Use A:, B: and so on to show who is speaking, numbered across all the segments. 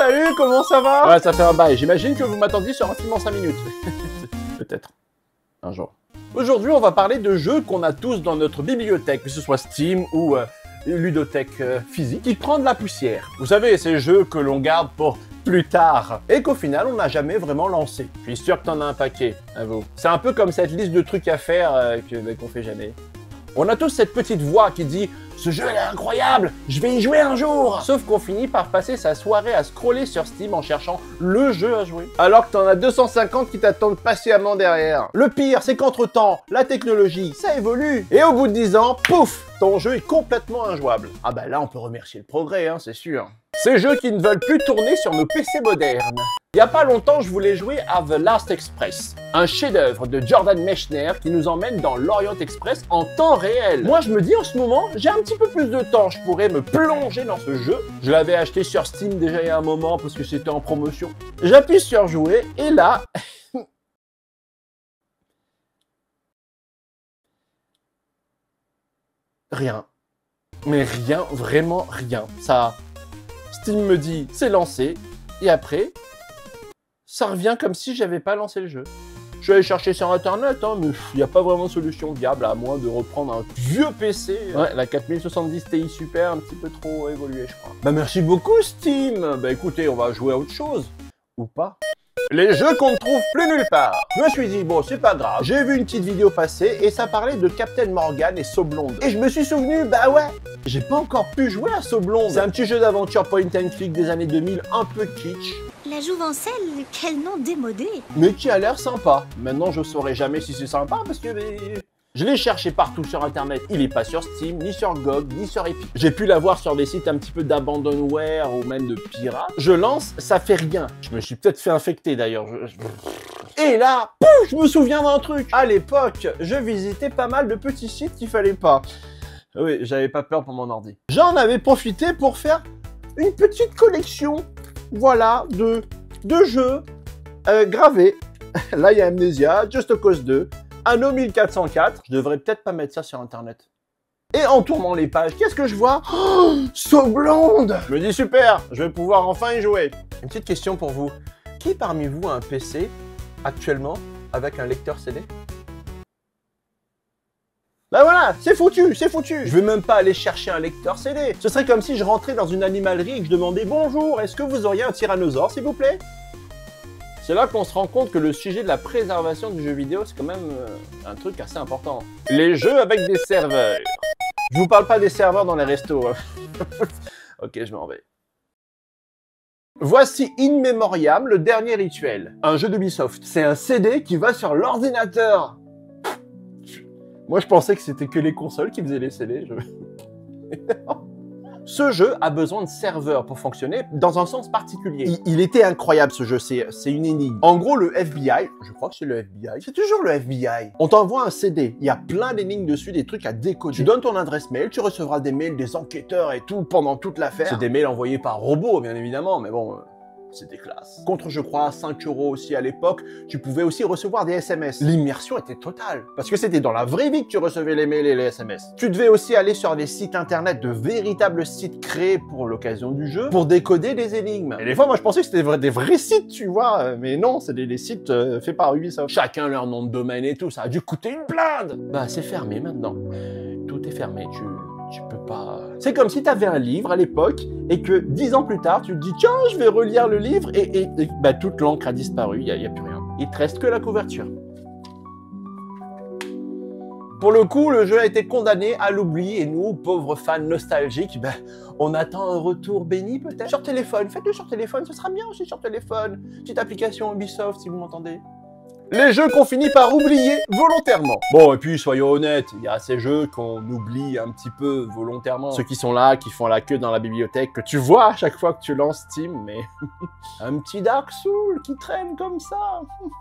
A: Salut, comment ça va?
B: Ouais, ça fait un bail. J'imagine que vous m'attendiez sur un film en 5 minutes. Peut-être. Un jour. Aujourd'hui, on va parler de jeux qu'on a tous dans notre bibliothèque, que ce soit Steam ou ludothèque physique, qui prend de la poussière. Vous savez, ces jeux que l'on garde pour plus tard, et qu'au final, on n'a jamais vraiment lancé. Je suis sûr que t'en as un paquet, à vous. C'est un peu comme cette liste de trucs à faire qu'on fait jamais. On a tous cette petite voix qui dit « Ce jeu est incroyable, je vais y jouer un jour !» Sauf qu'on finit par passer sa soirée à scroller sur Steam en cherchant le jeu à jouer. Alors que t'en as 250 qui t'attendent patiemment derrière. Le pire, c'est qu'entre-temps, la technologie, ça évolue. Et au bout de 10 ans, pouf, ton jeu est complètement injouable. Ah bah là, on peut remercier le progrès, hein, c'est sûr. Ces jeux qui ne veulent plus tourner sur nos PC modernes. Il y a pas longtemps, je voulais jouer à The Last Express, un chef-d'œuvre de Jordan Mechner qui nous emmène dans l'Orient Express en temps réel. Moi, je me dis en ce moment, j'ai un petit peu plus de temps, je pourrais me plonger dans ce jeu. Je l'avais acheté sur Steam déjà il y a un moment parce que c'était en promotion. J'appuie sur jouer et là... rien. Mais rien, vraiment rien. Ça... Steam me dit, c'est lancé, et après, ça revient comme si j'avais pas lancé le jeu. Je suis allé chercher sur internet, hein, mais il n'y a pas vraiment de solution viable à moins de reprendre un vieux PC. Ouais, la 4070 Ti Super, un petit peu trop évoluée, je crois. Bah merci beaucoup Steam. Bah écoutez, on va jouer à autre chose. Ou pas. Les jeux qu'on ne trouve plus nulle part. Je me suis dit, bon, c'est pas grave. J'ai vu une petite vidéo passer et ça parlait de Captain Morgan et Saut Blonde. Et je me suis souvenu, bah ouais, j'ai pas encore pu jouer à Saut Blonde. C'est un petit jeu d'aventure point and click des années 2000, un peu kitsch.
C: La jouvencelle, quel nom démodé!
B: Mais qui a l'air sympa. Maintenant, je saurais jamais si c'est sympa parce que... Je l'ai cherché partout sur internet, il est pas sur Steam, ni sur GOG, ni sur Epic. J'ai pu l'avoir sur des sites un petit peu d'abandonware ou même de pirates. Je lance, ça fait rien. Je me suis peut-être fait infecter d'ailleurs. Et là, pouf, je me souviens d'un truc. À l'époque, je visitais pas mal de petits sites qu'il fallait pas. Oui, j'avais pas peur pour mon ordi. J'en avais profité pour faire une petite collection, voilà, de jeux gravés. Là, il y a Amnesia, Just Cause 2, Anno 1404, je devrais peut-être pas mettre ça sur internet. Et en tournant les pages, qu'est-ce que je vois? Oh, Saut Blonde! Je me dis super, je vais pouvoir enfin y jouer. Une petite question pour vous. Qui parmi vous a un PC actuellement avec un lecteur CD? Bah voilà, c'est foutu, c'est foutu. Je vais même pas aller chercher un lecteur CD. Ce serait comme si je rentrais dans une animalerie et que je demandais « Bonjour, est-ce que vous auriez un tyrannosaure, s'il vous plaît ?» C'est là qu'on se rend compte que le sujet de la préservation du jeu vidéo, c'est quand même un truc assez important. Les jeux avec des serveurs. Je vous parle pas des serveurs dans les restos. Ok, je m'en vais. Voici In Memoriam, le dernier rituel. Un jeu d'Ubisoft. C'est un CD qui va sur l'ordinateur. Moi, je pensais que c'était que les consoles qui faisaient les CD. Ce jeu a besoin de serveurs pour fonctionner dans un sens particulier. Il était incroyable ce jeu, c'est une énigme. En gros, le FBI, je crois que c'est le FBI, c'est toujours le FBI. On t'envoie un CD, il y a plein d'énigmes dessus, des trucs à décoder. Tu donnes ton adresse mail, tu recevras des mails des enquêteurs et tout pendant toute l'affaire. C'est des mails envoyés par robot, bien évidemment, mais bon... C'était classe. Contre, je crois, 5 € aussi à l'époque, tu pouvais aussi recevoir des SMS. L'immersion était totale. Parce que c'était dans la vraie vie que tu recevais les mails et les SMS. Tu devais aussi aller sur des sites internet, de véritables sites créés pour l'occasion du jeu, pour décoder des énigmes. Et des fois, moi, je pensais que c'était des vrais sites, tu vois. Mais non, c'est des sites faits par Ubisoft. Chacun leur nom de domaine et tout, ça a dû coûter une blinde. Bah, c'est fermé maintenant. Tout est fermé, tu peux pas... C'est comme si tu avais un livre à l'époque et que 10 ans plus tard, tu te dis « Tiens, je vais relire le livre » et bah, toute l'encre a disparu, il n'y a plus rien. Il te reste que la couverture. Pour le coup, le jeu a été condamné à l'oubli et nous, pauvres fans nostalgiques, bah, on attend un retour béni peut-être. Sur téléphone, faites-le sur téléphone, ce sera bien aussi sur téléphone. Petite application Ubisoft si vous m'entendez. Les jeux qu'on finit par oublier volontairement. Bon, et puis, soyons honnêtes, il y a ces jeux qu'on oublie un petit peu volontairement. Ceux qui sont là, qui font la queue dans la bibliothèque, que tu vois à chaque fois que tu lances Steam, mais... un petit Dark Souls qui traîne comme ça.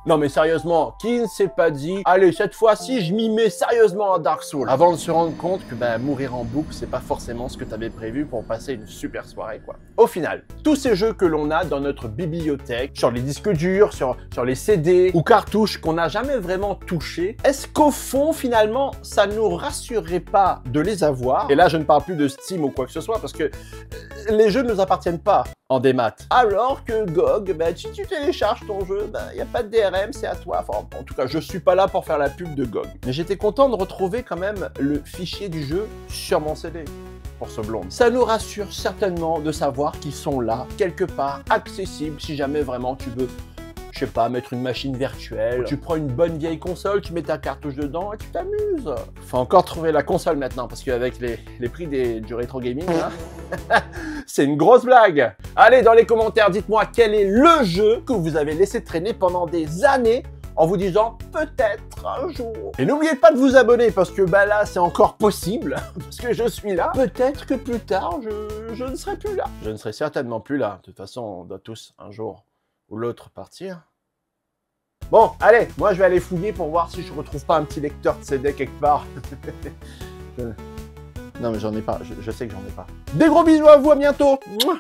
B: Non mais sérieusement, qui ne s'est pas dit, allez, cette fois-ci, je m'y mets sérieusement à Dark Souls, avant de se rendre compte que bah, mourir en boucle, c'est pas forcément ce que t'avais prévu pour passer une super soirée, quoi. Au final, tous ces jeux que l'on a dans notre bibliothèque, sur les disques durs, sur les CD, ou cartouches, qu'on n'a jamais vraiment touché, est-ce qu'au fond, finalement, ça nous rassurerait pas de les avoir? Et là, je ne parle plus de Steam ou quoi que ce soit, parce que les jeux ne nous appartiennent pas. en démat. Alors que GOG, bah, si tu télécharges ton jeu, bah, y a pas de DRM, c'est à toi. Enfin, en tout cas, je suis pas là pour faire la pub de GOG. Mais j'étais content de retrouver quand même le fichier du jeu sur mon CD. Pour ce blonde. Ça nous rassure certainement de savoir qu'ils sont là, quelque part, accessibles, si jamais vraiment tu veux, je sais pas, mettre une machine virtuelle, tu prends une bonne vieille console, tu mets ta cartouche dedans et tu t'amuses. Faut encore trouver la console maintenant, parce qu'avec les prix du rétro gaming, hein, c'est une grosse blague. Allez, dans les commentaires, dites-moi quel est le jeu que vous avez laissé traîner pendant des années, en vous disant peut-être un jour. Et n'oubliez pas de vous abonner parce que bah là c'est encore possible, parce que je suis là. Peut-être que plus tard je ne serai plus là. Je ne serai certainement plus là. De toute façon on doit tous un jour ou l'autre partir. Bon, allez, moi je vais aller fouiller pour voir si je retrouve pas un petit lecteur de CD quelque part. Non mais j'en ai pas, je sais que j'en ai pas. Des gros bisous à vous, à bientôt. Mouah.